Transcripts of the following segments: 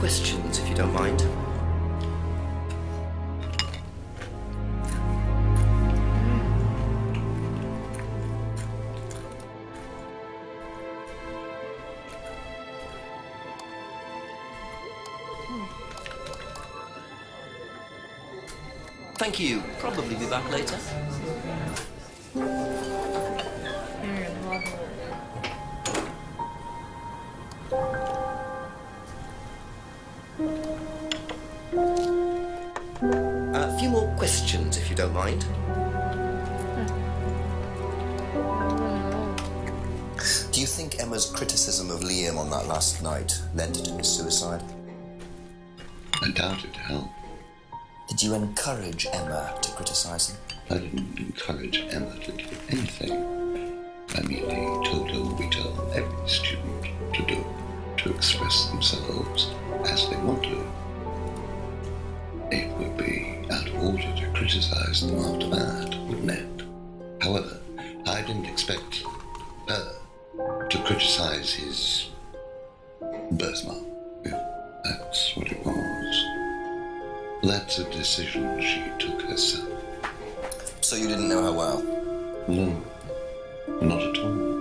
questions, if you don't mind. Thank you. Probably be back later. A few more questions, if you don't mind. Do you think Emma's criticism of Liam on that last night led to his suicide? I doubt it helped. Did you encourage Emma to criticize him? I didn't encourage Emma to do anything. I merely told her what we tell every student to do, to express themselves as they want to. It would be out of order to criticize them after that, wouldn't it? However, I didn't expect her to criticize his birthmark, if that's what it was. That's a decision she took herself. So you didn't know her well? No, not at all.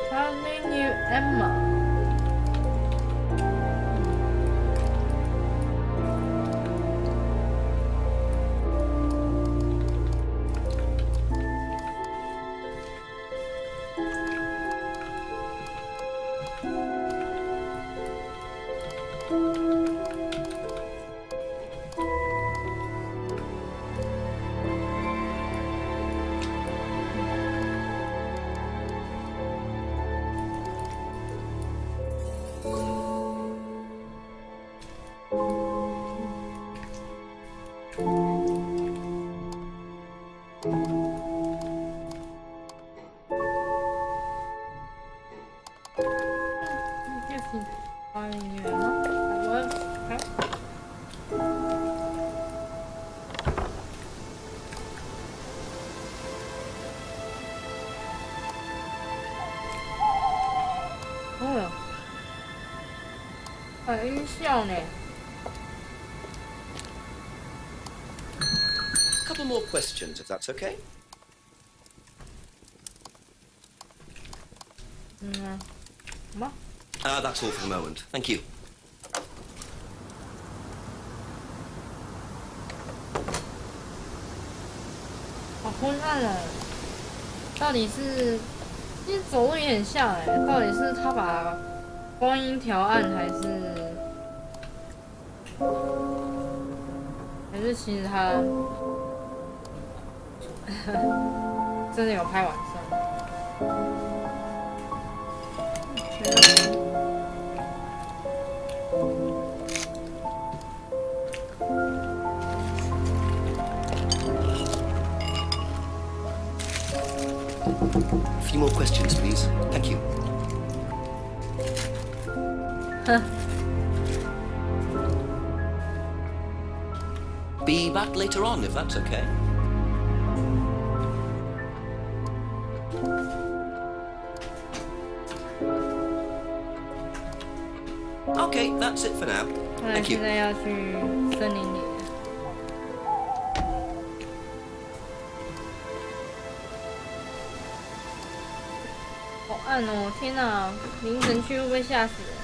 How they knew Emma?音效呢 Couple more questions, if that's okay. 什么 That's all for the moment. Thank you. 好昏暗哦，到底是，其实走路也很像哎，到底是他把光阴调暗，还是其实他真的有拍晚上？ A few more questions, please. Thank you. Be back later on, if that's okay. Okay, that's it for now. Thank you. 现在要去森林里。 好暗哦！天哪，凌晨去会不会吓死人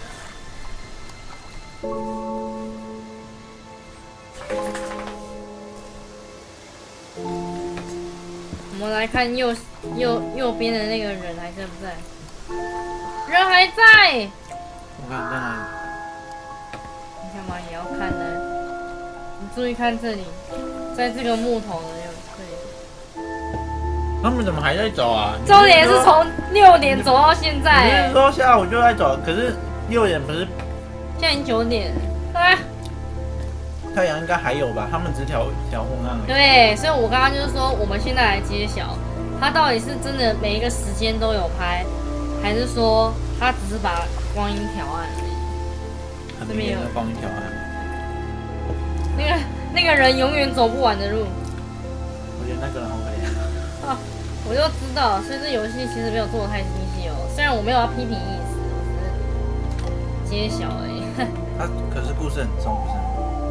我们来看右边的那个人还在不在？人还在。我看在哪里？你干嘛也要看呢？你注意看这里，在这个木头的这里。 他们怎么还在走啊？重点是从6点走到现在。你是说下午就在走？可是6点不是？现在已经9点。啊！太阳应该还有吧？他们只调昏暗而已。对，所以我刚刚就是说，我们现在来揭晓，他到底是真的每一个时间都有拍，还是说他只是把光阴调暗而已？这边有光阴调暗。那个人永远走不完的路。我觉得那个人好可怜。啊，我就知道，所以这游戏其实没有做的太精细哦。虽然我没有要批评意思，我只是揭晓而已。他可是故事很重，不是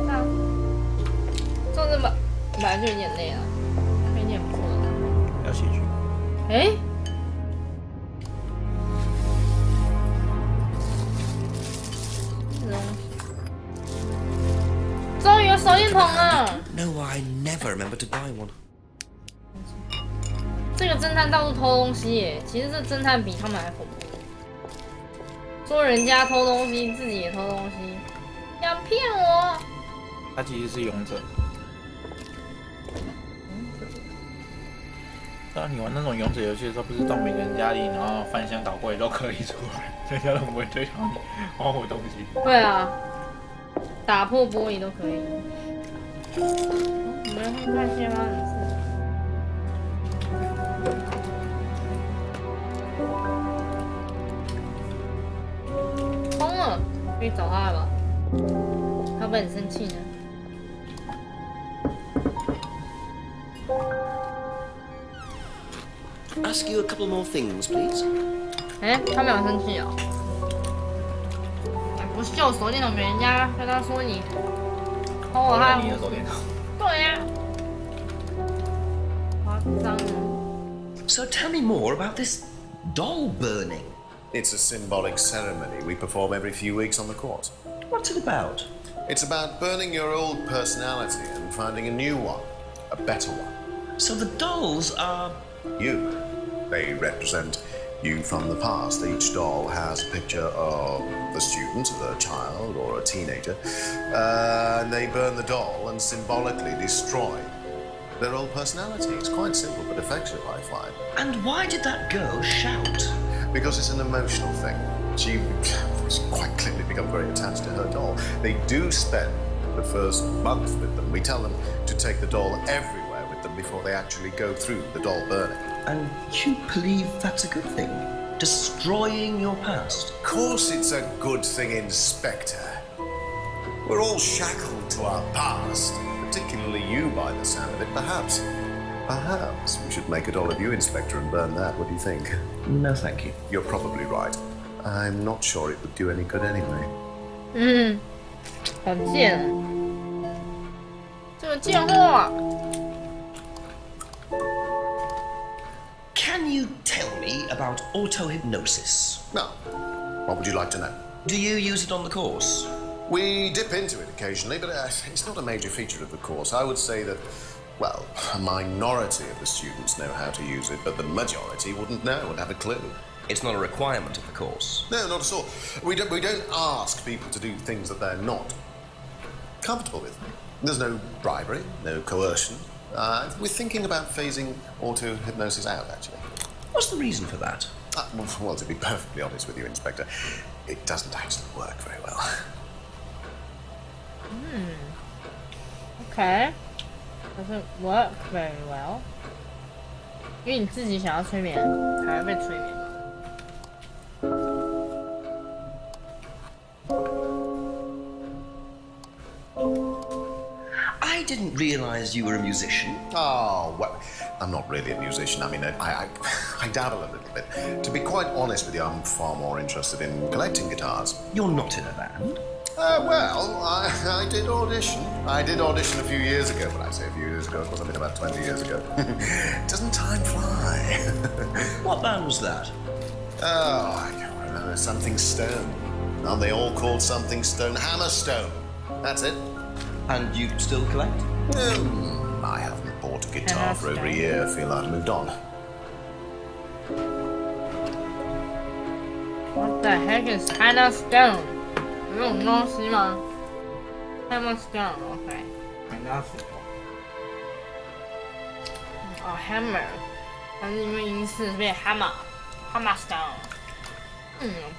吗？啊，做这本来就有点累了，推荐不错的。要写剧。哎。终于有手电筒了。No, I never remember to buy one. 这个侦探到处偷东西耶，其实这侦探比他们还恐怖。说人家偷东西，自己也偷东西，想骗我。他其实是勇者。当你玩那种勇者游戏的时候，不是到每个人家里，然后翻箱倒柜都可以出来，人家都不会追求你还我东西。对啊，打破玻璃都可以。我们会看些发生事。疯了，可以找他了吧？他会不会很生气呢？ Ask you a couple more things, please. 哎，他没有生气哦。不秀手电筒给人家，跟他说你偷我他。你的手电筒。对呀。夸张了。 So tell me more about this doll burning. It's a symbolic ceremony we perform every few weeks on the course. What's it about? It's about burning your old personality and finding a new one, a better one. So the dolls are... You. They represent you from the past. Each doll has a picture of the student, a child, or a teenager. And they burn the doll and symbolically destroy their old personality. It's quite simple but effective, I find. And why did that girl shout? Because it's an emotional thing. She's quite clearly become very attached to her doll. They do spend the first month with them. We tell them to take the doll everywhere with them before they actually go through the doll burning. And you believe that's a good thing? Destroying your past? Of course it's a good thing, Inspector. We're all shackled to our past, particularly you by the sound of it. Perhaps we should make a doll of you, Inspector, and burn that. What do you think? No, thank you. You're probably right. I'm not sure it would do any good anyway. 好贱，这个贱货。 Can you tell me about auto-hypnosis? Now, what would you like to know? Do you use it on the course? We dip into it occasionally, but it's not a major feature of the course. I would say that, well, a minority of the students know how to use it, but the majority wouldn't know, wouldn't have a clue. It's not a requirement of the course. No, not at all. We don't ask people to do things that they're not comfortable with. There's no bribery, no coercion. We're thinking about phasing auto-hypnosis out, actually. What's the reason for that? Well, to be perfectly honest with you, Inspector, it doesn't actually work very well. Okay. Doesn't work very well. 因为你自己想要催眠，还要被催眠。 I didn't realize you were a musician. Oh, well, I'm not really a musician. I mean, I dabble a little bit. To be quite honest with you, I'm far more interested in collecting guitars. You're not in a band? Well, I did audition. I did audition a few years ago. When I say a few years ago, it must have been about 20 years ago. Doesn't time fly? What band was that? Oh, I can't remember. Something Stone. Aren't they all called Something Stone? Hammerstone. That's it. And you still collect? I haven't bought a guitar for over a year. I feel I've moved on. What the heck is Hammerstone? 有这种东西吗 ？Hammerstone, OK。拿石头。哦 ，hammer， 但是因为音是变 hammer，hammerstone。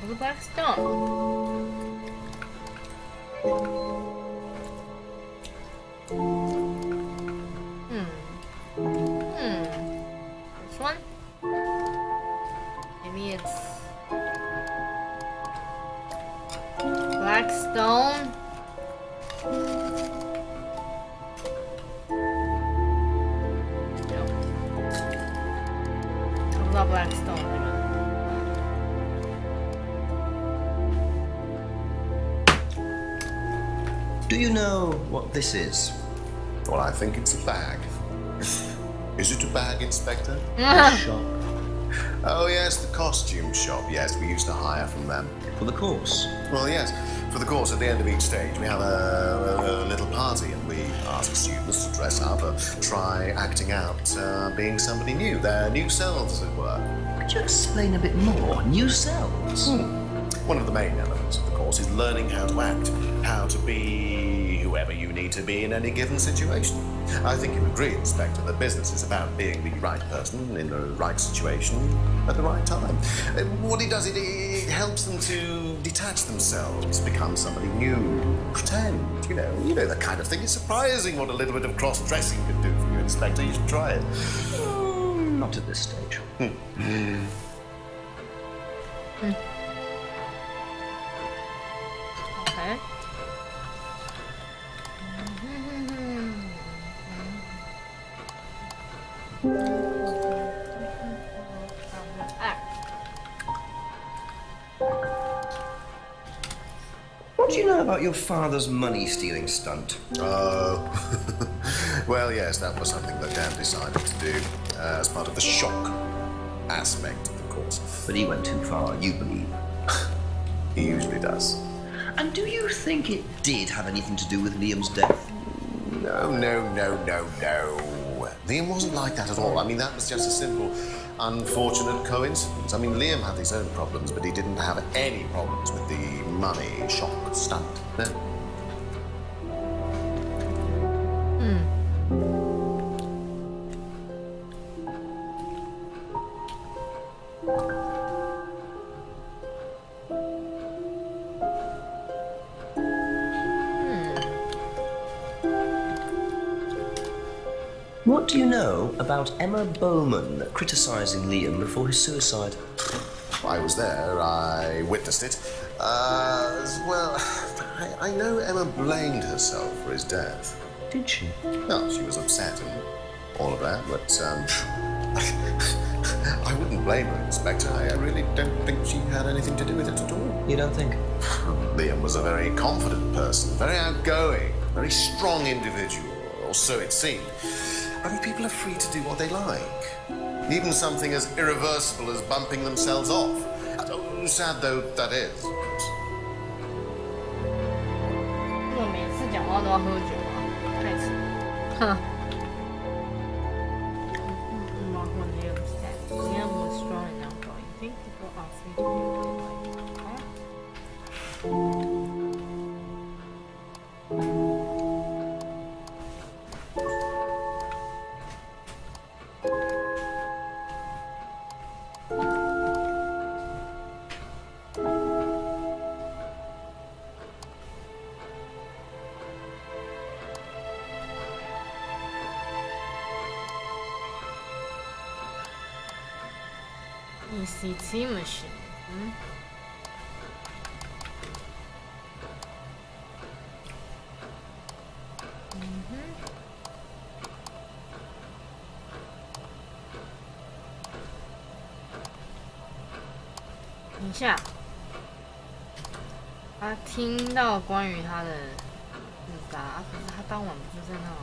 不是 blackstone。This one? Maybe it's Blackstone. Blackstone 那个。Do you know what this is? Well, I think it's a bag. Is it a bag, Inspector? Shop Oh, yes, the costume shop. Yes, we used to hire from them. for the course. Well, yes. For the course, at the end of each stage, we have a little party and we ask students to dress up or try acting out being somebody new, their new selves, as it were. Could you explain a bit more? New selves? One of the main elements of the course is learning how to act, how to be whoever you need to be in any given situation. I think you agree, Inspector, that business is about being the right person in the right situation at the right time. What it does, it helps them to detach themselves, become somebody new, pretend, you know that kind of thing. It's surprising what a little bit of cross-dressing can do for you, Inspector. You should try it. Not at this stage. Okay. What do you know about your father's money-stealing stunt? Oh, well, yes, that was something that Dan decided to do as part of the shock aspect of the course. But he went too far, you believe. He usually does. And do you think it did have anything to do with Liam's death? No. Liam wasn't like that at all. I mean, that was just a simple, unfortunate coincidence. I mean, Liam had his own problems, but he didn't have any problems with the money shock stunt. No. What do you know about Emma Bowman criticising Liam before his suicide? I was there. I witnessed it. Well, I know Emma blamed herself for his death. Did she? Well, she was upset and all of that, but I wouldn't blame her, Inspector. I really don't think she had anything to do with it at all. You don't think? Liam was a very confident person, very outgoing, very strong individual, or so it seemed. I mean, people are free to do what they like. Even something as irreversible as bumping themselves off. So sad though that is, of course. 我每次讲话都要喝酒啊，太扯了。哼。Liam was strong and outgoing. I think people are free to do what they like. ECT machine. 等一下，他听到关于他的自杀，可是他当晚不就在那吗？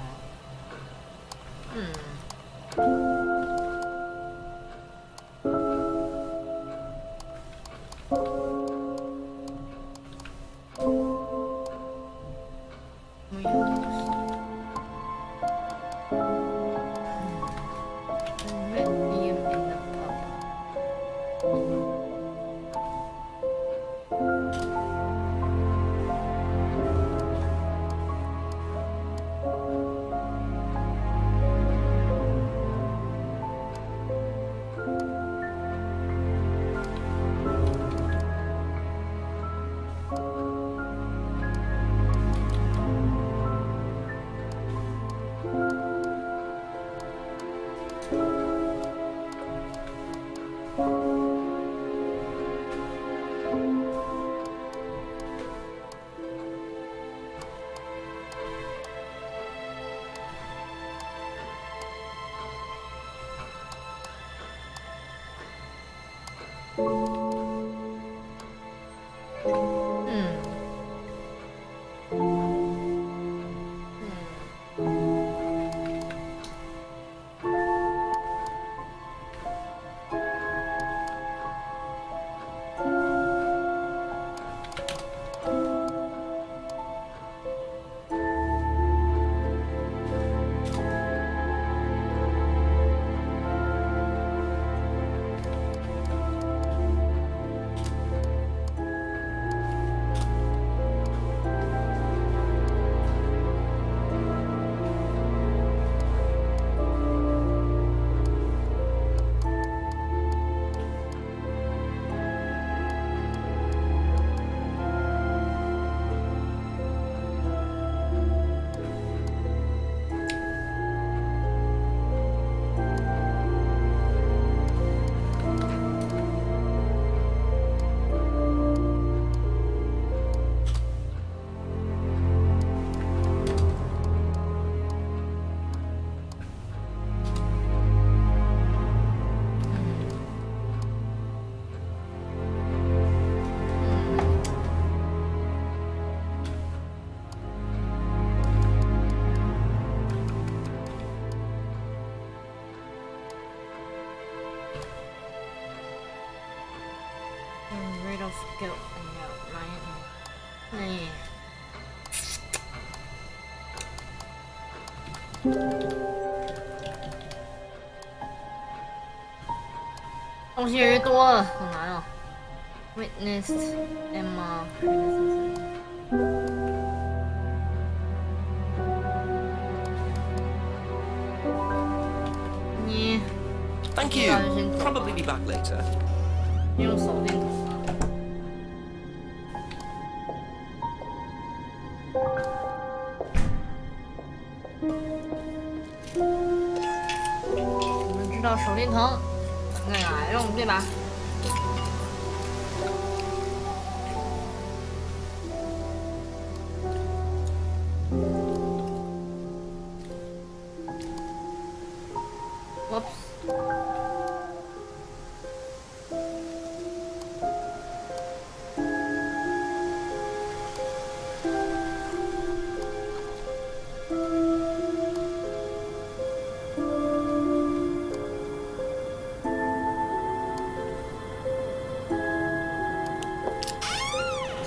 Guilt and doubt, right? 东西越来越多了，好难哦。Witnessed Emma. Thank you. Probably be back later. 用手电筒。我们知道手电筒在哪用，对吧？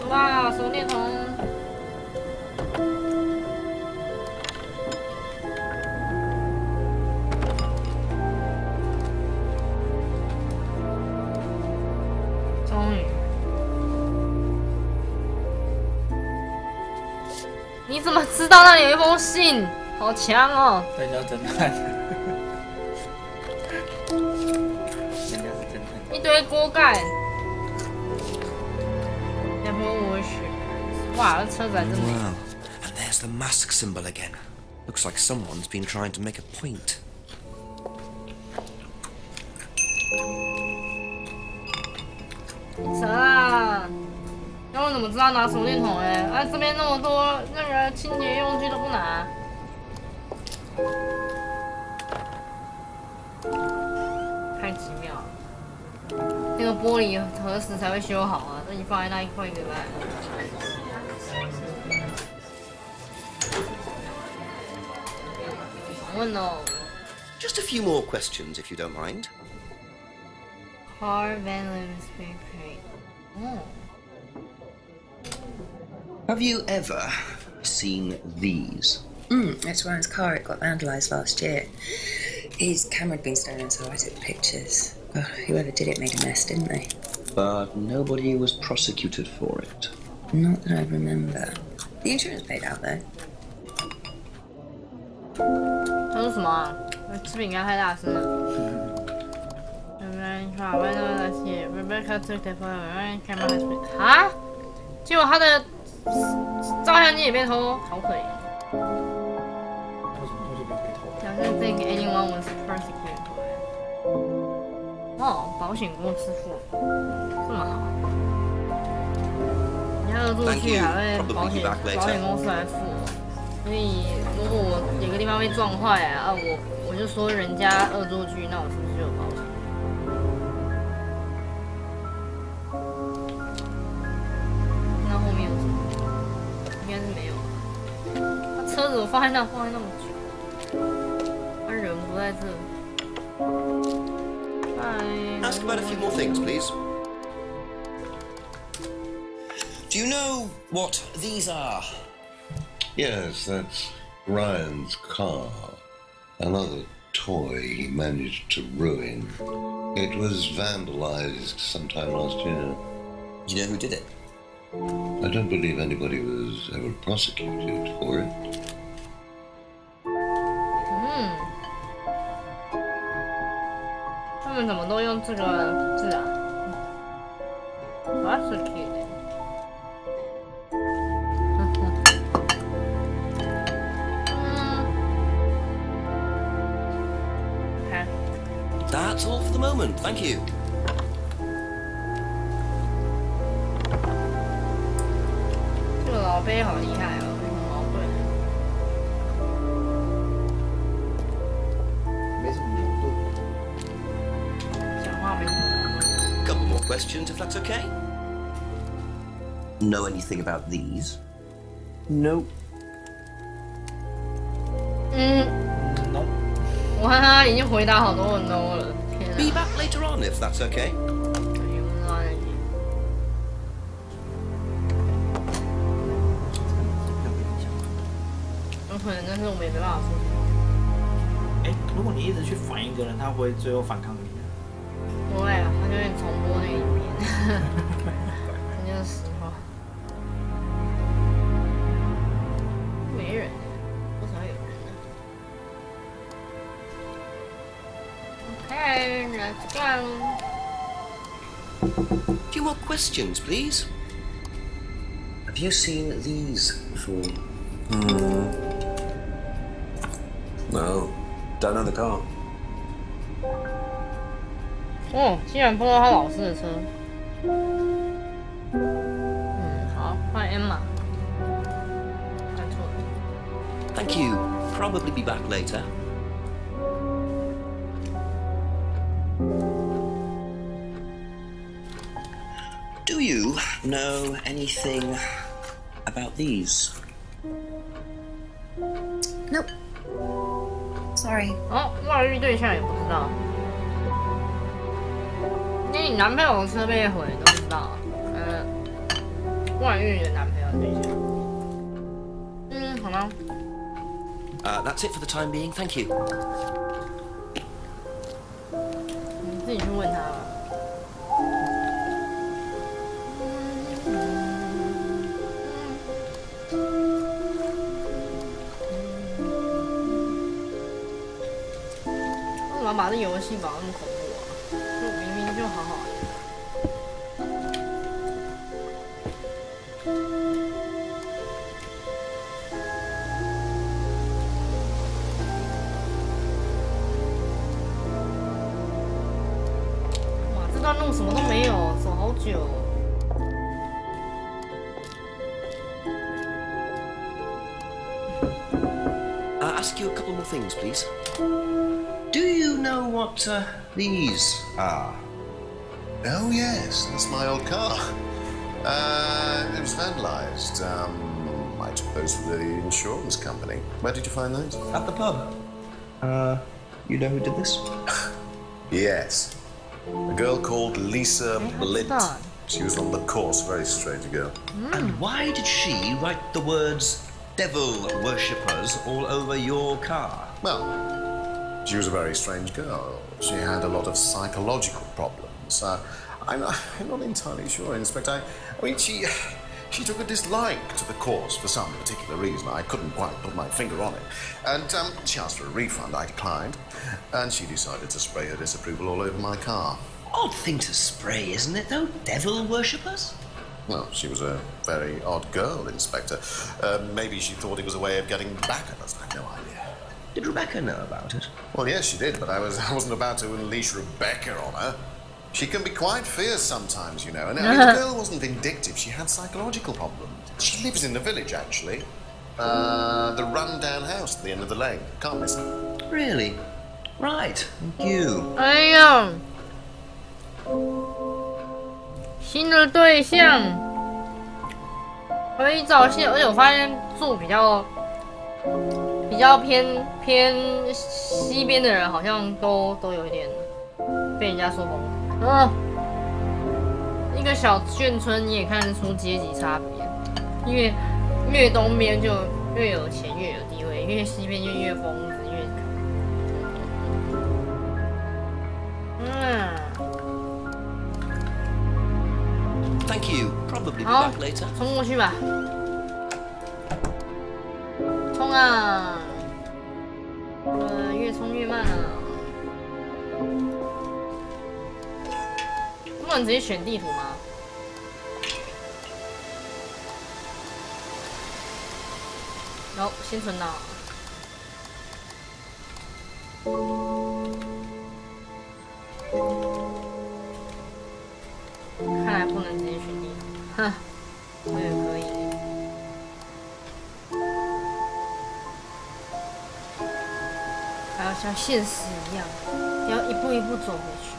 哇，手电筒！终于，你怎么知道那里有一封信？好强哦！人家侦探，人家是侦探。一堆锅盖。哇，车子还真美。 Wow, and there's the mask symbol again. Looks like someone's been trying to make a point. 扯啊！那我怎么知道拿手电筒哎？啊，这边那么多那个清洁用具都不拿。太奇妙了！这个玻璃何时才会修好啊？都已经放在那一块一个礼拜了。 Just a few more questions, if you don't mind. Car vandalism spray paint. Oh. Have you ever seen these? It's Ryan's car. It got vandalised last year. His camera had been stolen, so I took pictures. Oh, whoever did it made a mess, didn't they? But nobody was prosecuted for it. Not that I remember. The insurance paid out, though. 他说什么啊？吃饼干太大声了。啊？结果他的照相机也被偷，好可怜。Doesn't think anyone was persecuted for it. 哦，保险公司付，这么好。你要恶作剧还会保险公司来付。 所以，如果我有个地方被撞坏啊，我就说人家恶作剧，那我是不是就有保险？车子我放在那么久，他人不在这。Ask about a few more things, please. Do you know what these are? Yes, that's Ryan's car. Another toy he managed to ruin. It was vandalized sometime last year. Do you know who did it? I don't believe anybody was ever prosecuted for it. 他们怎么都用这个字啊 ？prosecuted。That's all for the moment. Thank you. 这个老杯好厉害哦，很矛盾。没什么矛盾。讲话没什么矛盾。Couple more questions, if that's okay. Know anything about these? No. 我看他已经回答好多个 no 了，天啊！ Be back later on, if that's okay. 有可能，但是我们也没办法说。如果你一直去反一个人，他会最后反抗你的。不会啊，他就会重播那个影片，这就是实话。没人，多少有人呢？ Okay, let's go. Few more questions, please. Have you seen these before? No, don't know the car. 哦，竟然碰到他老师的车。好，换 Emma。看错了。 Thank you. Probably be back later. Do you know anything about these? Nope. Sorry. 哦，外遇对象也不知道。那你男朋友的车被毁都知道。外遇的男朋友对象。好吗？ That's it for the time being. Thank you. 你自己去问他吧。 为什么把这游戏搞那么恐怖啊？就明明就好好的。哇，这段路什么都没有，走好久。 Ask you a couple more things, please. Do you know what these are? Oh, yes, that's my old car. It was vandalized. I suppose for the insurance company. Where did you find those? At the pub. You know who did this? Yes. A girl called Lisa Blint. that? She was on the course, very strange girl. And why did she write the words devil worshippers all over your car? Well, she was a very strange girl. She had a lot of psychological problems. I'm not entirely sure, Inspector. I mean, she took a dislike to the course for some particular reason. I couldn't quite put my finger on it. And she asked for a refund. I declined. And she decided to spray her disapproval all over my car. Odd thing to spray, isn't it, though? Devil worshippers? Well, she was a very odd girl, Inspector. Maybe she thought it was a way of getting back at us. I've no idea. Did Rebecca know about it? Well, yes, she did, but I wasn't about to unleash Rebecca on her. She can be quite fierce sometimes, you know. And I mean, the girl wasn't vindictive. She had psychological problems. She lives in the village, actually. The run-down house at the end of the lane. Can't miss her. Really? Right. Thank you. 哎呀，新的对象可以找些，而且我发现住比较较偏西边的人，好像都有一点被人家说疯。一个小眷村你也看得出阶级差别，越东边就越有钱越有地位，越西边就越疯子越。Thank you. Probably be 好 back later. 冲过去吧，冲啊！越冲越慢啊！不能直接选地图吗？然后先存档。看来不能直接选地图，哼，我也可以。还要像现实一样，要一步一步走回去。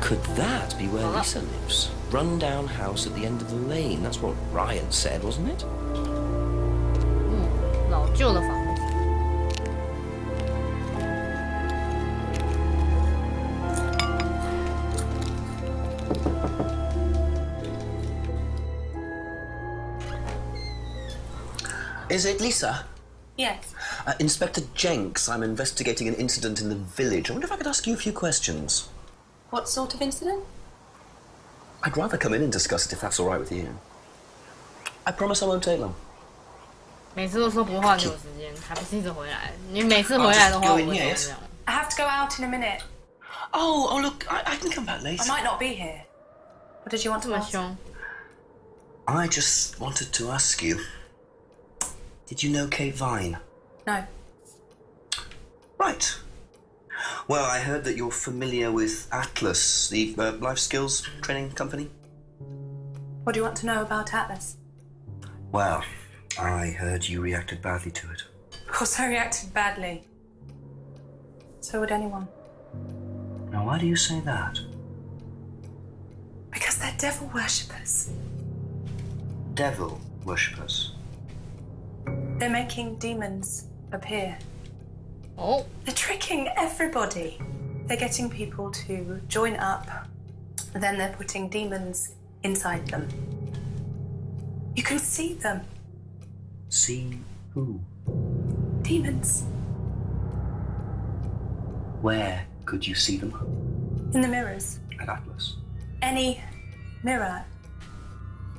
Could that be where Lisa lives? Run-down house at the end of the lane. That's what Ryan said, wasn't it? 老旧的房子。Is it Lisa? Yes. Inspector Jenks, I'm investigating an incident in the village. I wonder if I could ask you a few questions. What sort of incident? I'd rather come in and discuss it if that's all right with you. I promise I won't take long. 每次都说不换就有时间，还不是一直回来？你每次回来的话，我会这样。I have to go out in a minute. Oh, look, I can come back later. I might not be here. What did you want to ask? I just wanted to ask you, did you know Kate Vine? No. Right. Well, I heard that you're familiar with Atlas, the life skills training company. What do you want to know about Atlas? Well, I heard you reacted badly to it. Of course I reacted badly. So would anyone. Now, why do you say that? Because they're devil worshippers. Devil worshippers? They're making demons appear. Oh. They're tricking everybody. They're getting people to join up, and then they're putting demons inside them. You can see them. See who? Demons. Where could you see them? In the mirrors. At Atlas. Any mirror.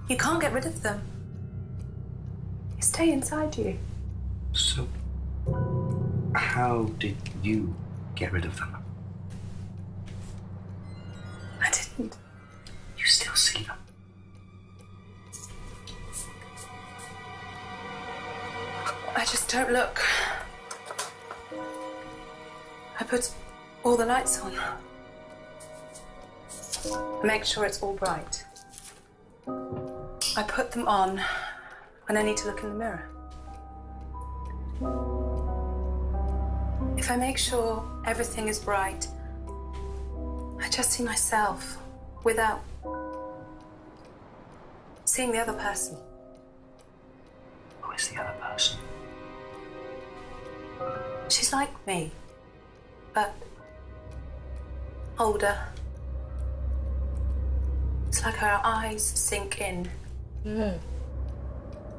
You can't get rid of them. They stay inside you. So, how did you get rid of them? I didn't. You still see them? I just don't look. I put all the lights on. I make sure it's all bright. I put them on when I need to look in the mirror. If I make sure everything is bright, I just see myself without seeing the other person. Who is the other person? She's like me, but older. It's like her eyes sink in.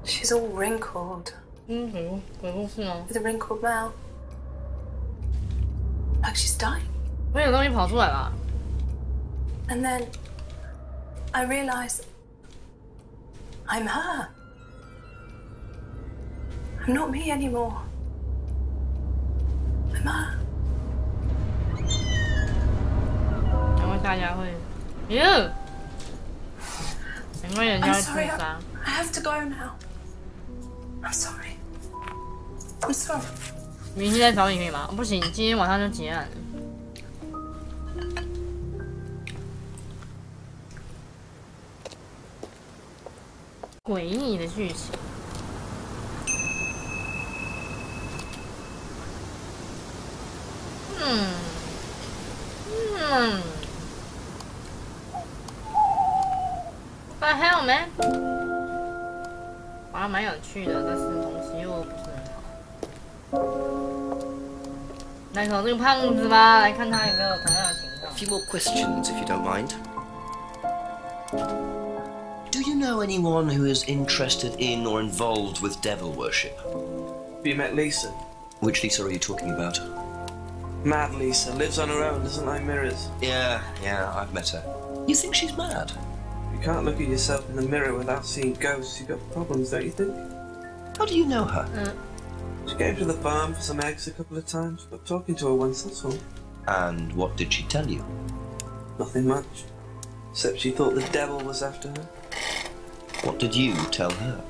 She's all wrinkled. With a wrinkled mouth. Like she's dying. 会有东西跑出来吧？ And then I realize I'm her. I'm not me anymore. I'm her. 然后大家会，哟，难怪人家 I'm 会 sorry. 自杀。 I have to go now. I'm sorry. I'm sorry. 明天再找你可以吗？不行，今天晚上就结案了。诡异的剧情。What the hell, man？ 好像蛮有趣的，但是东西又不是很好。来找这个胖子吧，来看他有没有同样的情况。A few more questions, if you don't mind. Do you know anyone who is interested in or involved with devil worship? Have you met Lisa? Which Lisa are you talking about? Mad Lisa. Lives on her own, doesn't like mirrors. Yeah, I've met her. You think she's mad? You can't look at yourself in the mirror without seeing ghosts. You've got problems, don't you think? How do you know her? She came to the farm for some eggs a couple of times, but talking to her once, that's all. And what did she tell you? Nothing much. Except she thought the devil was after her. What did you tell her?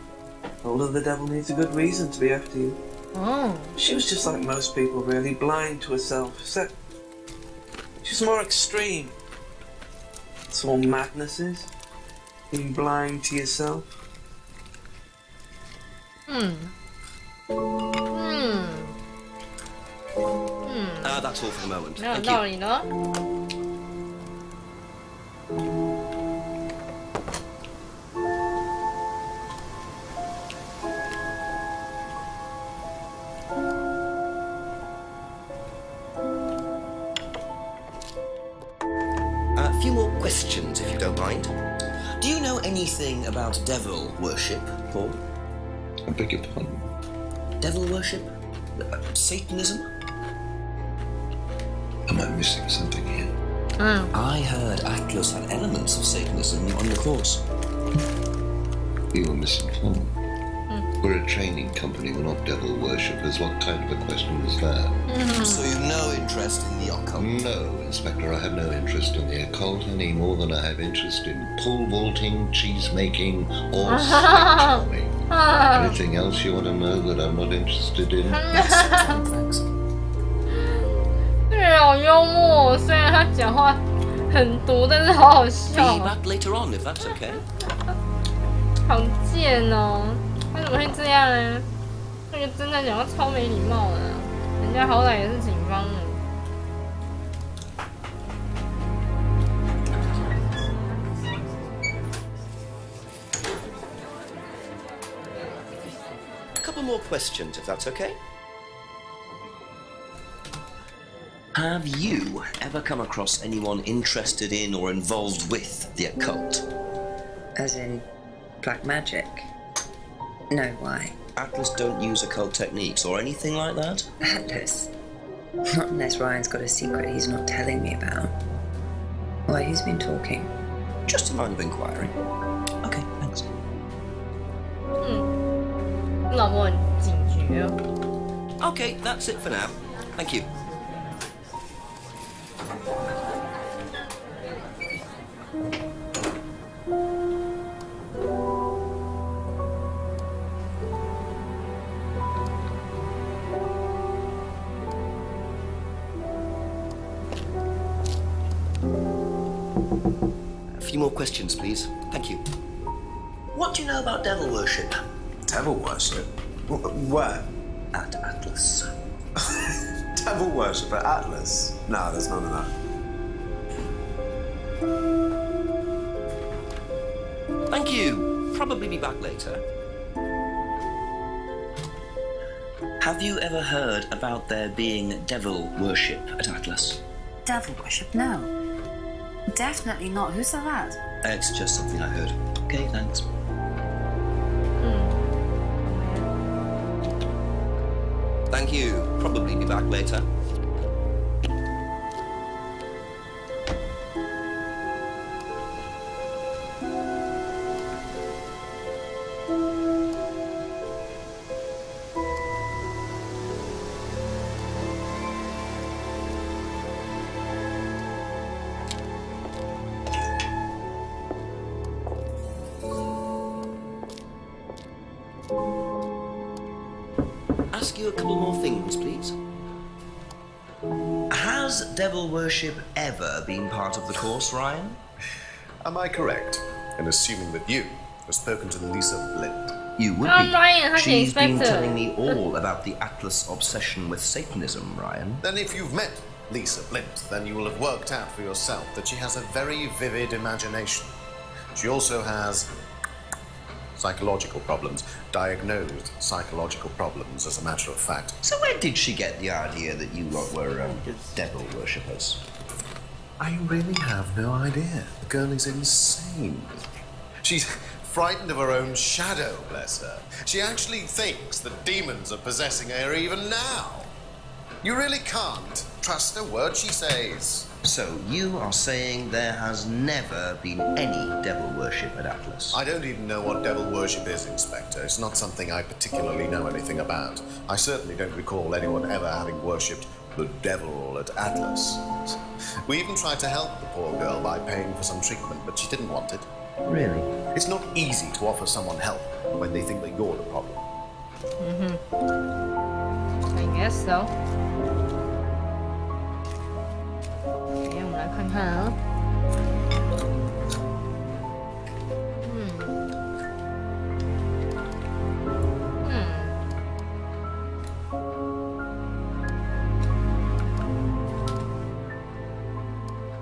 Told her the devil needs a good reason to be after you. Oh. She was just like most people, really, blind to herself, except she's more extreme. That's all madness is. Being blind to yourself. That's all for the moment. 没有 Thank 道 you. 理呢。A few more questions, if you don't mind. Do you know anything about devil worship, Paul? I beg your pardon? Devil worship? Satanism? Am I missing something here? I heard Atlas had elements of Satanism on your course. You were misinformed. We're a training company, we're not devil worshippers. What kind of a question was that? So you've no interest in the occult? No, Inspector, I have no interest in the occult any more than I have interest in pole vaulting, cheese making, or snake charming. Anything else you want to know that I'm not interested in? Thanks. 这个人好幽默，虽然他讲话很毒，但是好好 Be 笑， back later on, if that's okay. 好贱哦！他怎么会这样呢？那个侦探讲话超没礼貌的，人家好歹也是警方呢。A couple more questions, if that's okay. Have you ever come across anyone interested in or involved with the occult? As in black magic? No, why? Atlas don't use occult techniques or anything like that? Atlas? Not unless Ryan's got a secret he's not telling me about. Why, who's been talking? Just a line of inquiry. Okay, thanks. 老婆很警觉哦。 Okay, that's it for now. Thank you. A few more questions, please. Thank you. What do you know about devil worship? Devil worship? Where? At Atlas. Devil worship at Atlas? No, there's none of that. Thank you. Probably be back later. Have you ever heard about there being devil worship at Atlas? Devil worship? No. Definitely not. Who said that? It's just something I heard. Okay, thanks. Thank you. Probably be back later. Ask you a couple more things, please. Has devil worship ever been part of the course, Ryan? Am I correct in assuming that you have spoken to Lisa Blind? You would Ryan, be. She's been Inspector. telling me all about the Atlas obsession with Satanism, Ryan. Then if you've met Lisa Blint, then you will have worked out for yourself that she has a very vivid imagination. She also has psychological problems, diagnosed psychological problems, as a matter of fact. So where did she get the idea that you lot were devil worshippers? I really have no idea. The girl is insane. She's frightened of her own shadow, bless her. She actually thinks that demons are possessing her even now. You really can't trust a word she says. So you are saying there has never been any devil worship at Atlas? I don't even know what devil worship is, Inspector. It's not something I particularly know anything about. I certainly don't recall anyone ever having worshipped the devil at Atlas. We even tried to help the poor girl by paying for some treatment, but she didn't want it. Really? It's not easy to offer someone help when they think that you're the problem. I guess so. 我们来看看啊。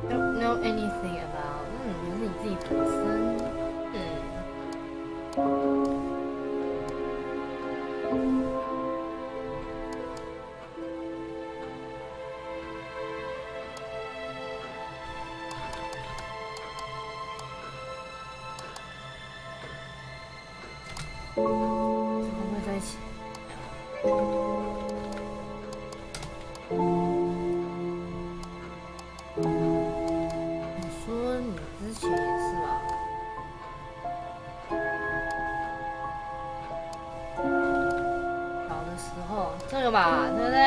Don't know anything about. 也是你自己本身。怎么会在一起？你说你之前也是吧？小的时候，这个吧，对不对？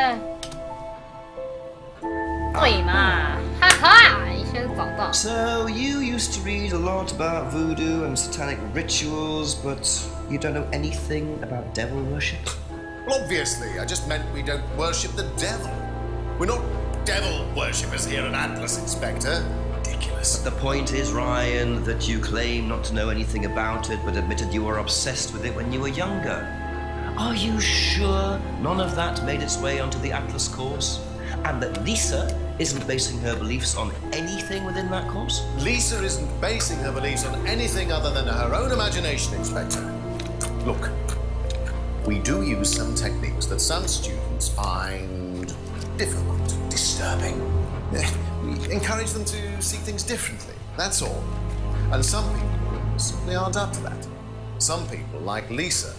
对嘛，哈哈，一下就找到。So you used to read a lot about voodoo and satanic rituals, but you don't know anything about devil worship? Well, obviously, I just meant we don't worship the devil. We're not devil worshippers here at Atlas, Inspector. Ridiculous. The point is, Ryan, that you claim not to know anything about it, but admitted you were obsessed with it when you were younger. Are you sure none of that made its way onto the Atlas course? And that Lisa isn't basing her beliefs on anything within that course? Lisa isn't basing her beliefs on anything other than her own imagination, Inspector. Look, we do use some techniques that some students find difficult, disturbing. We encourage them to see things differently, that's all. And some people simply aren't up to that. Some people, like Lisa,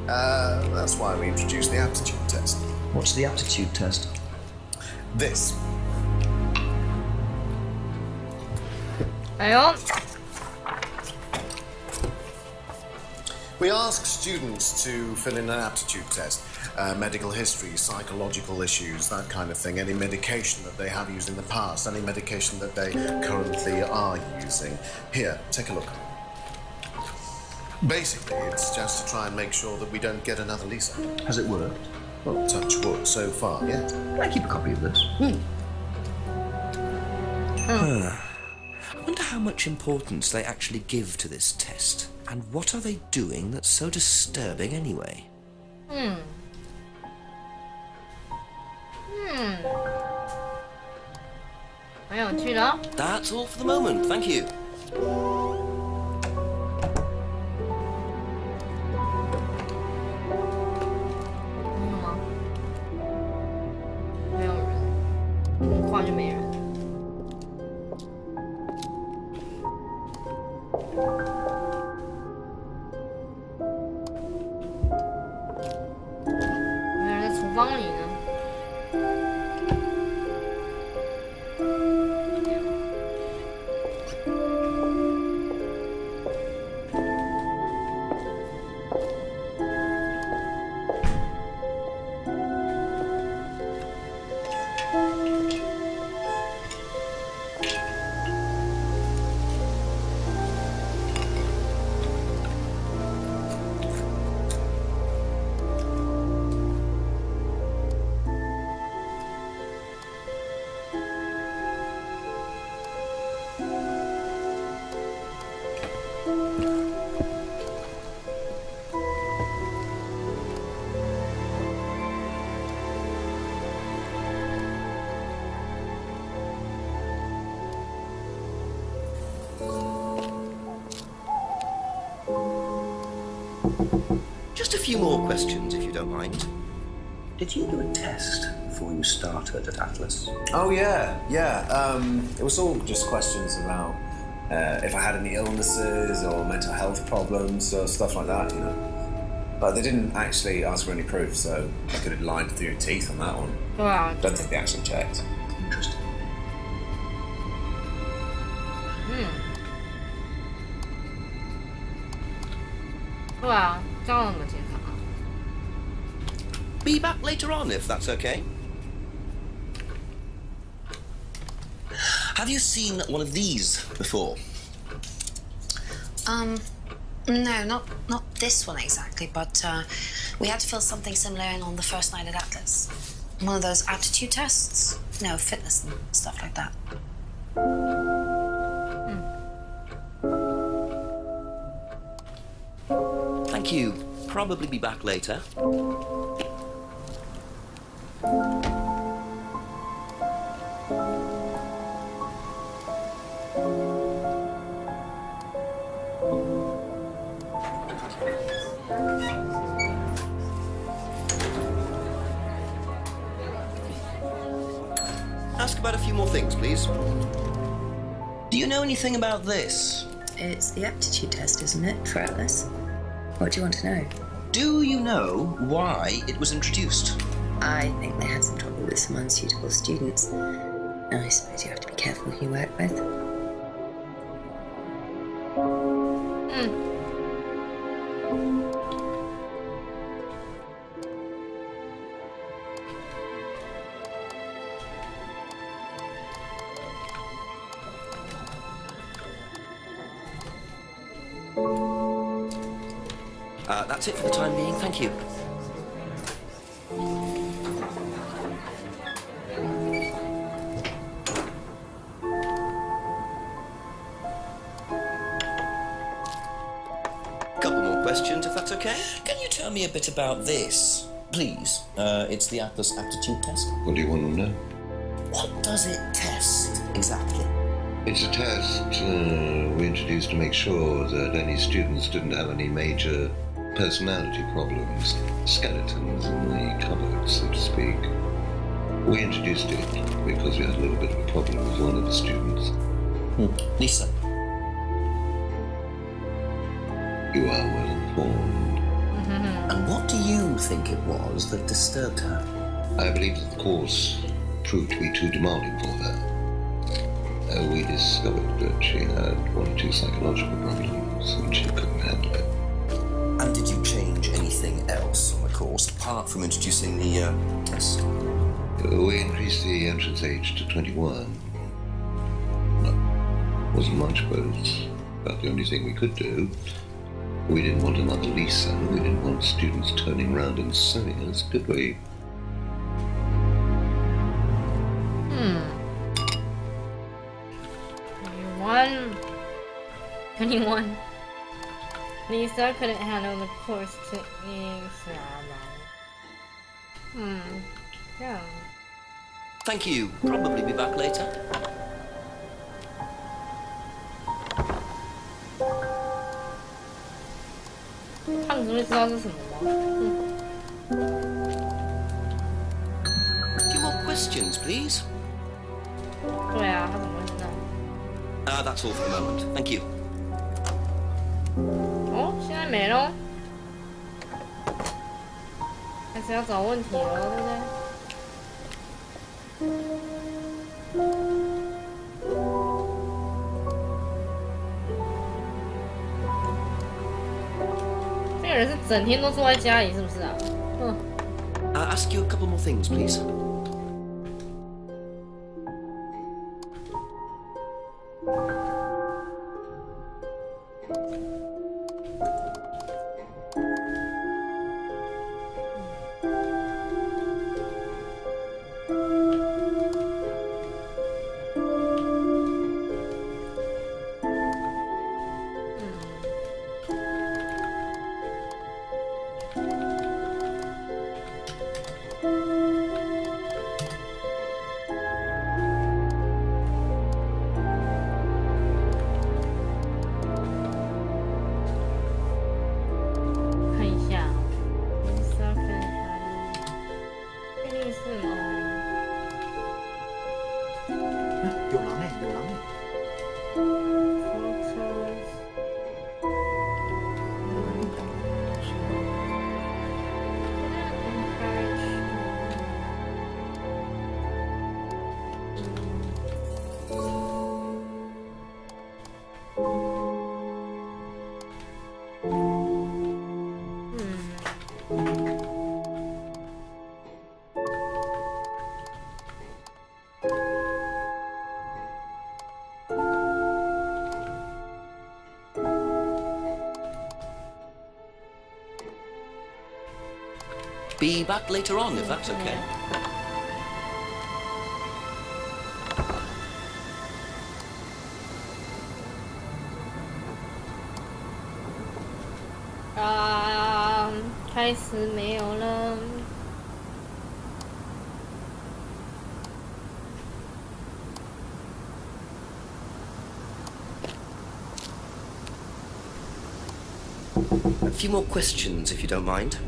that's why we introduced the aptitude test. What's the aptitude test? This. 哎呦！ We ask students to fill in an aptitude test, medical history, psychological issues, that kind of thing, any medication that they have used in the past, any medication that they currently are using. Here, take a look. Basically, it's just to try and make sure that we don't get another Lisa. Has it worked? Well, touch wood so far, yes. Can I keep a copy of this? I wonder how much importance they actually give to this test. And what are they doing that's so disturbing anyway? 蛮有趣的哦。 That's all for the moment, thank you. 有吗？没有人，很快就没人。没有人在厨房里呢。 Well, Just a few more questions, if you don't mind. Did you do a test before you started at Atlas? Oh, yeah. It was all just questions about if I had any illnesses or mental health problems or stuff like that, you know. But they didn't actually ask for any proof, so I could have lied through your teeth on that one. Wow. Don't think they actually checked. Interesting. Wow, 这样怎么检查？ Be back later on, if that's okay. Have you seen one of these before? No, not this one exactly, but we had to fill something similar in on the first night at Atlas. One of those aptitude tests, fitness and stuff like that. Thank you. Probably be back later. Ask about a few more things, please. Do you know anything about this? It's the aptitude test, isn't it, for Atlas? What do you want to know? Do you know why it was introduced? I think they had some trouble with some unsuitable students. I suppose you have to be careful who you work with. That's it for the time being, thank you. Couple more questions, if that's okay. Can you tell me a bit about this, please? It's the Atlas aptitude test. What do you want to know? What does it test, exactly? It's a test we introduced to make sure that any students didn't have any major personality problems, skeletons in the cupboard, so to speak. We introduced it because we had a little bit of a problem with one of the students. Lisa. You are well informed. And what do you think it was that disturbed her? I believe that the course proved to be too demanding for her. We discovered that she had one or two psychological problems and she couldn't handle it. And did you change anything else on the course apart from introducing the test? We increased the entrance age to 21. Well, wasn't much, but it's about the only thing we could do. We didn't want another Lisa. We didn't want students turning around and suing us, did we? 21. Lisa couldn't handle the course to yeah. Thank you. Probably be back later. A few more questions, please. 对啊，他怎么会知道？ That's all for the moment. Thank you. 哦，现在没了，开始要找问题了，对不对？这个人是整天都坐在家里，是不是啊？Ask you a couple more things, please. 密室吗？有狼哎，有狼哎！Be back later on, if that's okay. Ah, 开始没有了。A few more questions, if you don't mind.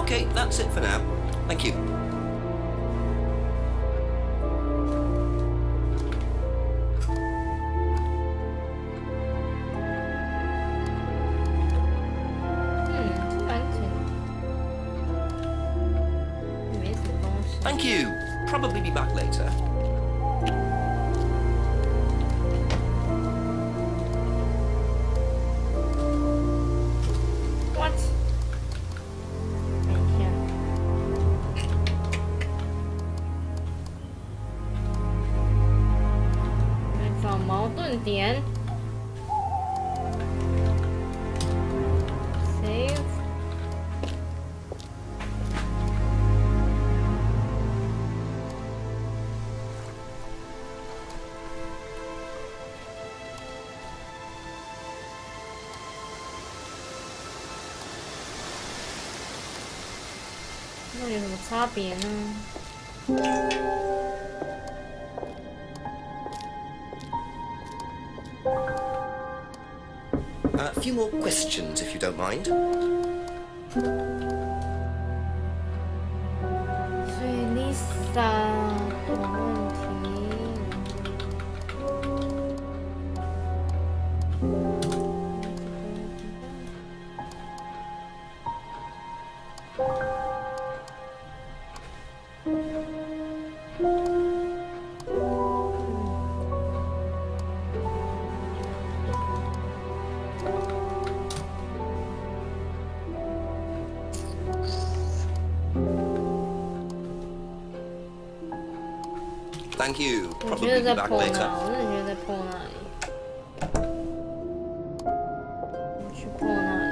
Okay, that's it for now. Thank you. Thank you. Probably be back later. What? 找矛盾点。Save。那有什么差别呢？ A few more questions, if you don't mind. 所以 Lisa 有问题。Thank you. 我觉 Probably 得 be 在 back 破那， later. 我真的觉得在破那里。我去破那里。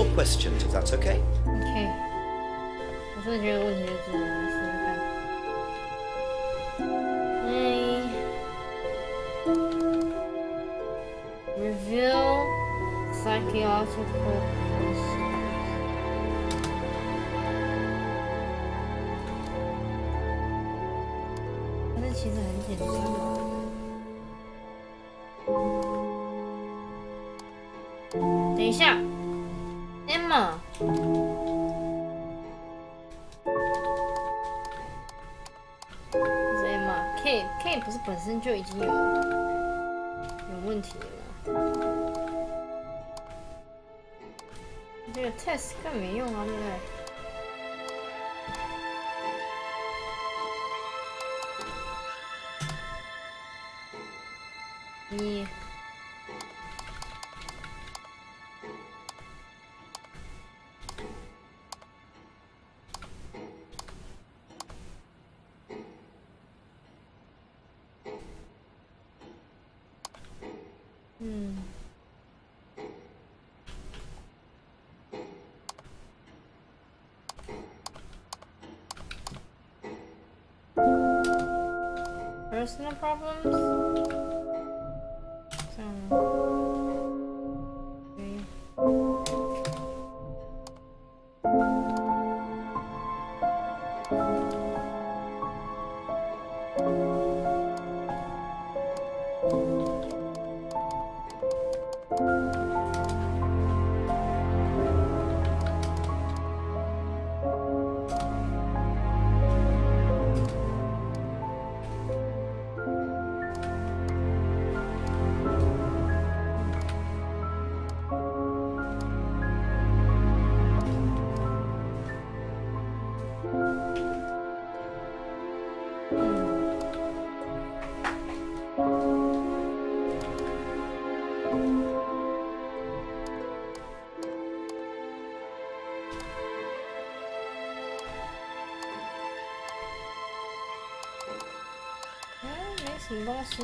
more questions, if that's okay. OK， 我真的觉得问题在这里，来试试看。Reveal psychological questions. 但是其实很简单嘛。等一下 ，Emma。是 Emma，K 不是本身就已经有问题了吗？这个 test 更没用啊，对不对？一。Personal problems?什么东西？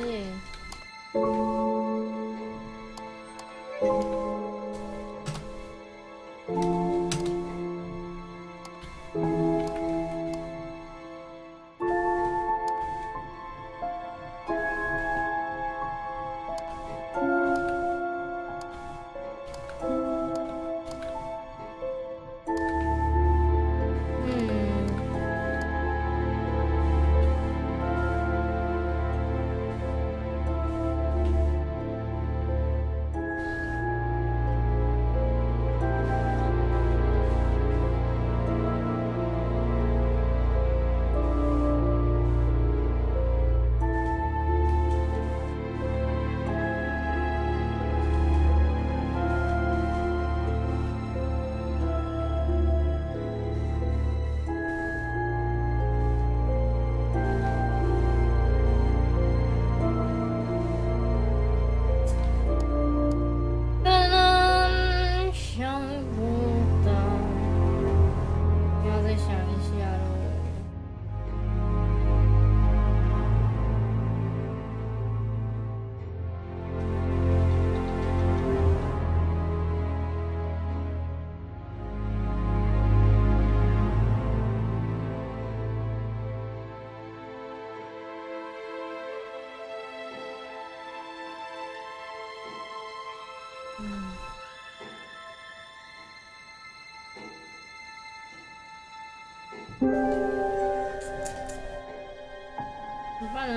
怎么办呢？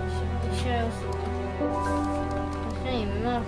想一下有什么？好像也没办法。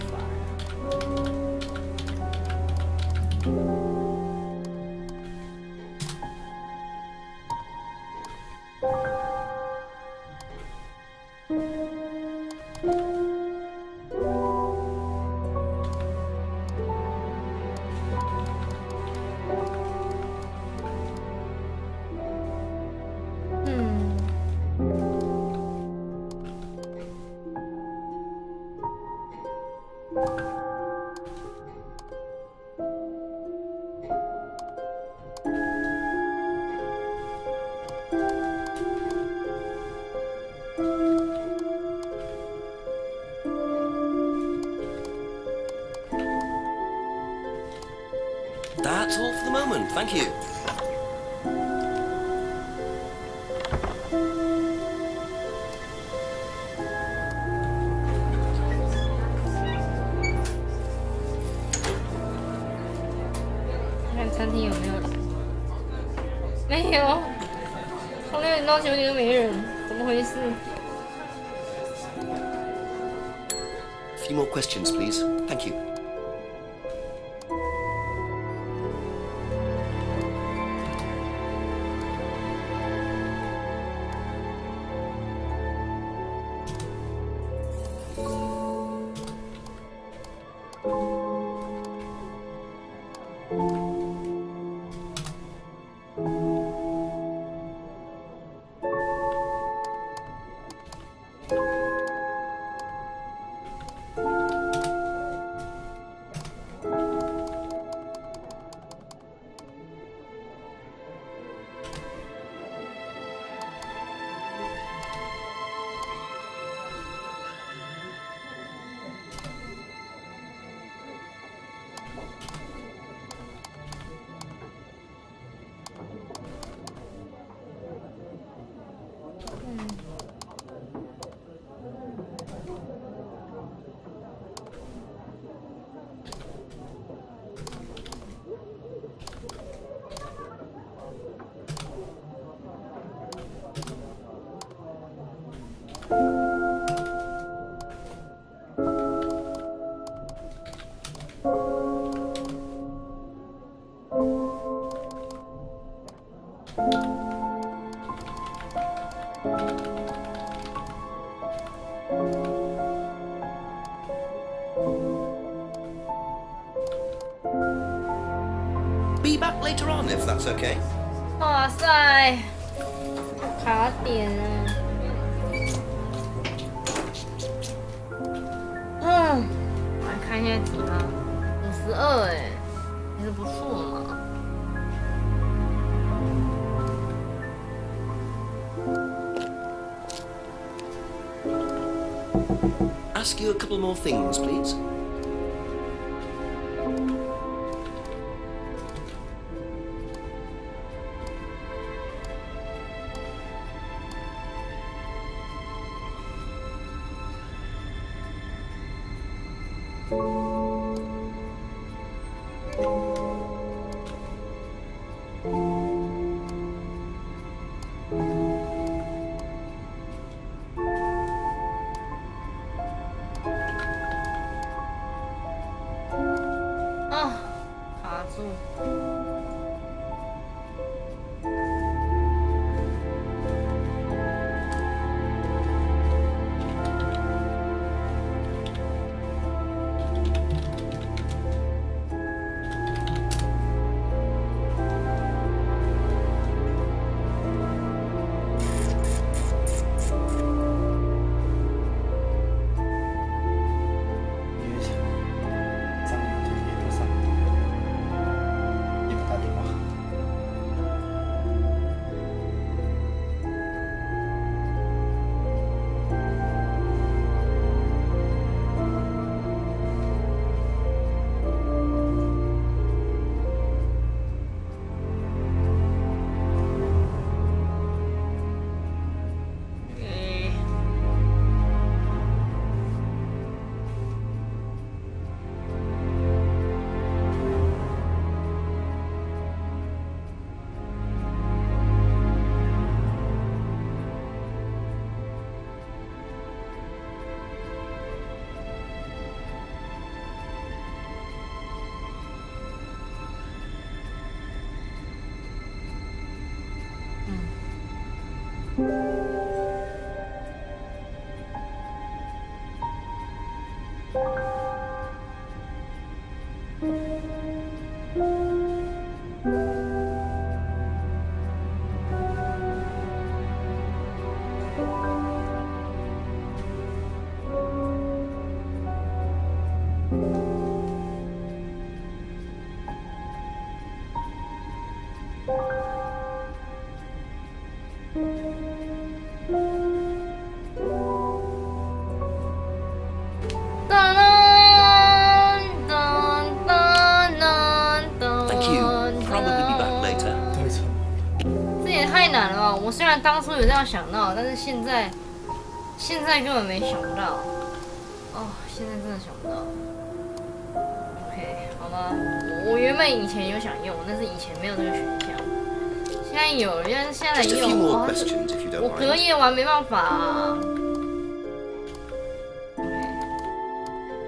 That's all for the moment. Thank you.餐厅有没有人？没有，从6点到9点都没人，怎么回事 A few more questions, please. Thank you. Be back later on, if that's okay. 哇塞，卡点了。我来看一下题吧，52哎，其实不错嘛。Ask you a couple more things, please. 然当初有这样想到，但是现在根本没想到。哦，现在真的想不到。OK， 好吧，我原本以前有想用，但是以前没有这个选项。现在有，但是现在用，我隔夜玩没办法啊。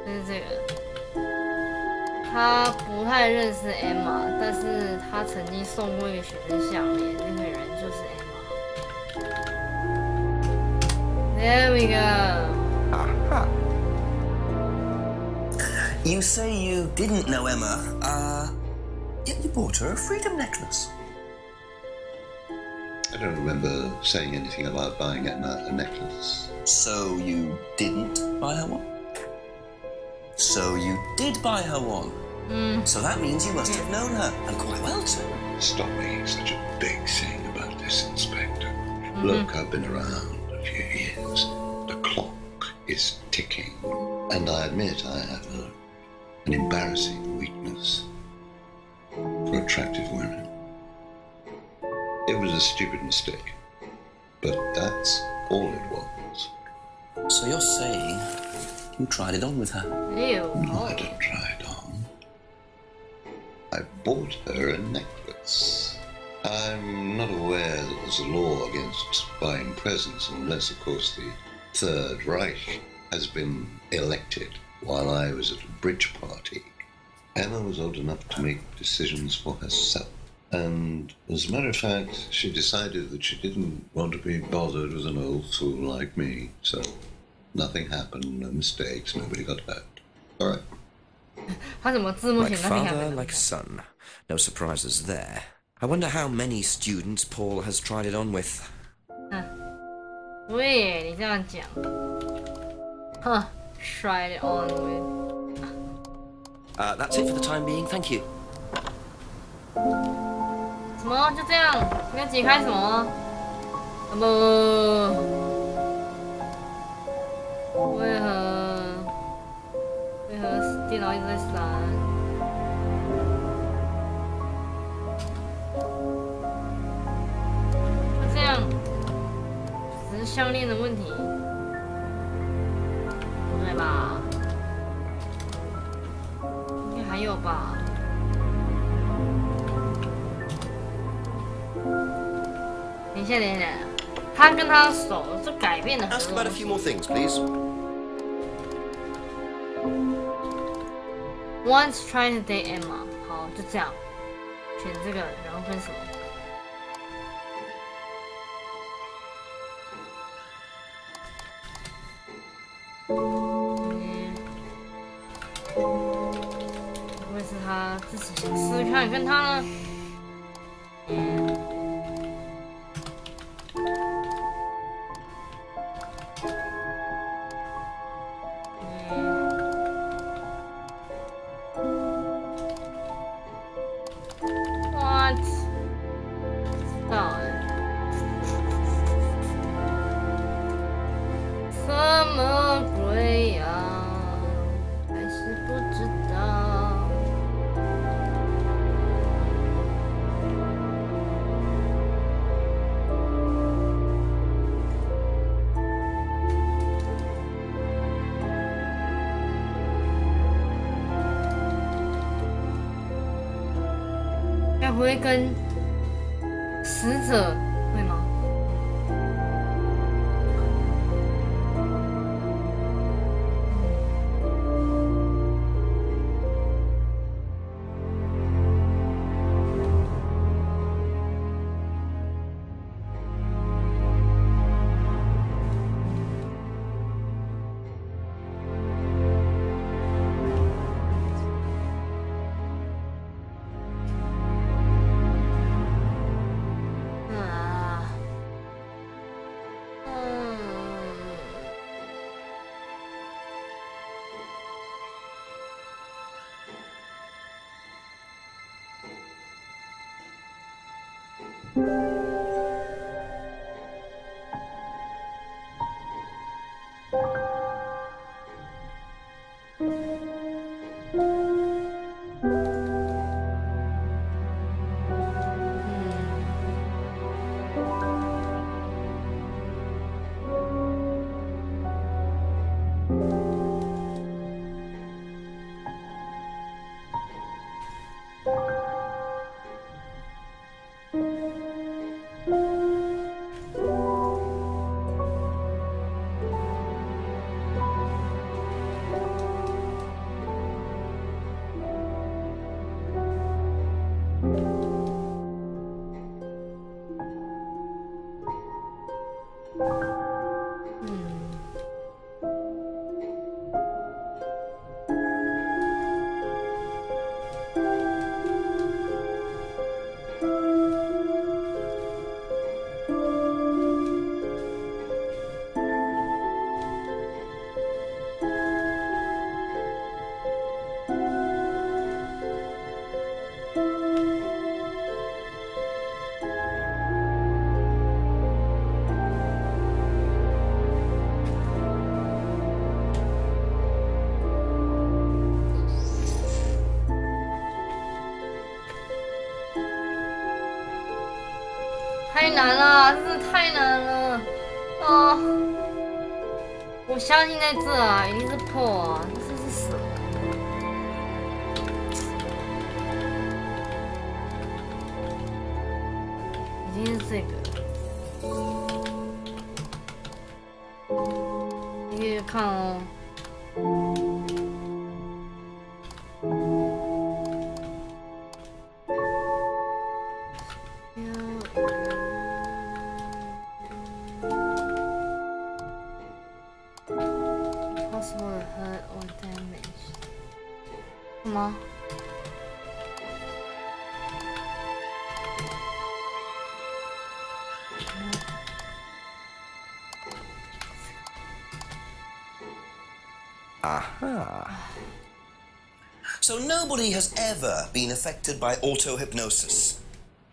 就是这个，他不太认识 Emma， 但是他曾经送过一个学生项链，那个人就是 Emma。There we go. Aha. You say you didn't know Emma, yet you bought her a freedom necklace. I don't remember saying anything about buying Emma a necklace. So you didn't buy her one? So you did buy her one? So that means you must have known her, and quite well too. Stop making such a big thing about this, Inspector. Look, I've been around a few years. The clock is ticking, and I admit I have an embarrassing weakness for attractive women. It was a stupid mistake, but that's all it was. So you're saying you tried it on with her? Ew. No, I didn't try it on. I bought her a necklace. I'm not aware that there's a law against buying presents unless, of course, the Third Reich has been elected while I was at a bridge party. Emma was old enough to make decisions for herself. And as a matter of fact, she decided that she didn't want to be bothered with an old fool like me. So nothing happened, no mistakes, nobody got hurt. All right. Like father, like son. No surprises there. I wonder how many students Paul has tried it on with. 对你这样讲，huh? Tried it on with. That's it for the time being. Thank you. 什么？就这样？你要解开什么？不，为何电脑一直在闪？就这样，只是项链的问题，不对吧？应该还有吧？等一下，他跟他手这改变了很 Ask 多 about a 东西。 few more things, please. Once trying to date Emma， 好，就这样，选这个，然后分手。会不会是他自己想试试看跟他呢？What？ 不知道哎。什么鬼呀？还是不知道。该不会跟死者会吗？太难了，真的太难了啊！我相信在这啊，一定是破啊，这是什么？一定是这个。你可以看哦。Possible hurt or damage 什么？Aha. So nobody has ever been affected by auto-hypnosis,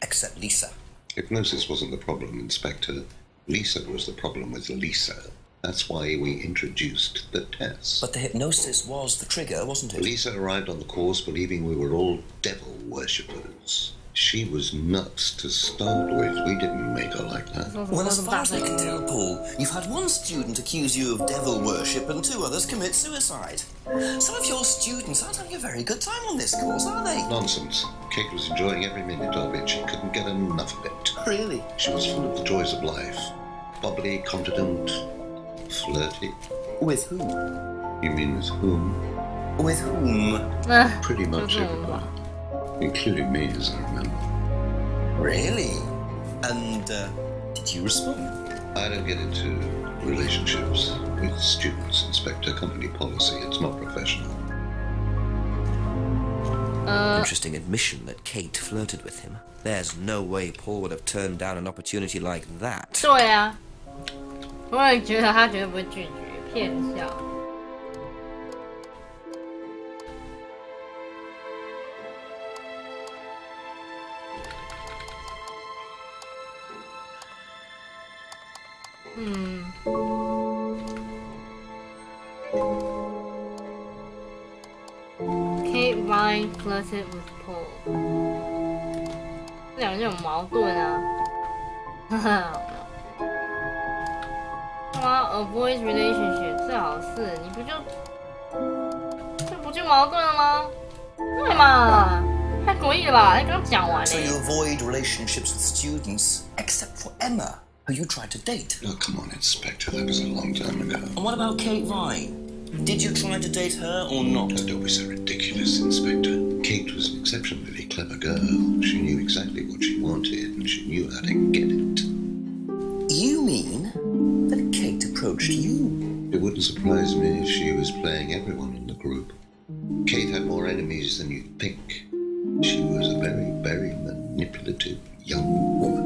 except Lisa. Hypnosis wasn't the problem, Inspector. Lisa was the problem with Lisa. That's why we introduced the test. But the hypnosis was the trigger, wasn't it? Lisa arrived on the course believing we were all devil worshippers. She was nuts to start with. We didn't make her like that. Well, as far as I can tell, Paul, you've had one student accuse you of devil worship and 2 others commit suicide. Some of your students aren't having a very good time on this course, are they? Nonsense. Kate was enjoying every minute of it. She couldn't get enough of it. Really? She was full of the joys of life. Bubbly, confident, flirty. With who? You mean with whom? With whom? Pretty much everyone. Including me, as I remember. Really? And, did you respond? I don't get into relationships with students, Inspector. Company policy. It's not professional. Interesting admission that Kate flirted with him. There's no way Paul would have turned down an opportunity like that. 对啊，我也觉得他绝对不会拒绝，骗笑。Kate Vine flirted with Paul， 这两个就有矛盾啊。哈哈。干嘛 avoid relationship？ 最好是你不就这不就矛盾了吗？对嘛？太诡异了吧？你刚讲完 So 嘞。 you avoid relationships with students, except for Emma, who you tried to date. Oh, come on, Inspector. That was a long time ago. And what about Kate Vine? Did you try to date her or not? Oh, don't be so ridiculous, Inspector. Kate was an exceptionally clever girl. She knew exactly what she wanted, and she knew how to get it. You mean that Kate approached you? It wouldn't surprise me if she was playing everyone in the group. Kate had more enemies than you'd think. She was a very, very manipulative young woman.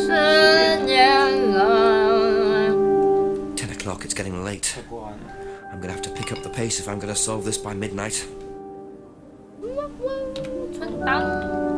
10年了。 10 o'clock, it's getting late. I'm gonna have to pick up the pace if I'm gonna solve this by midnight. 存档。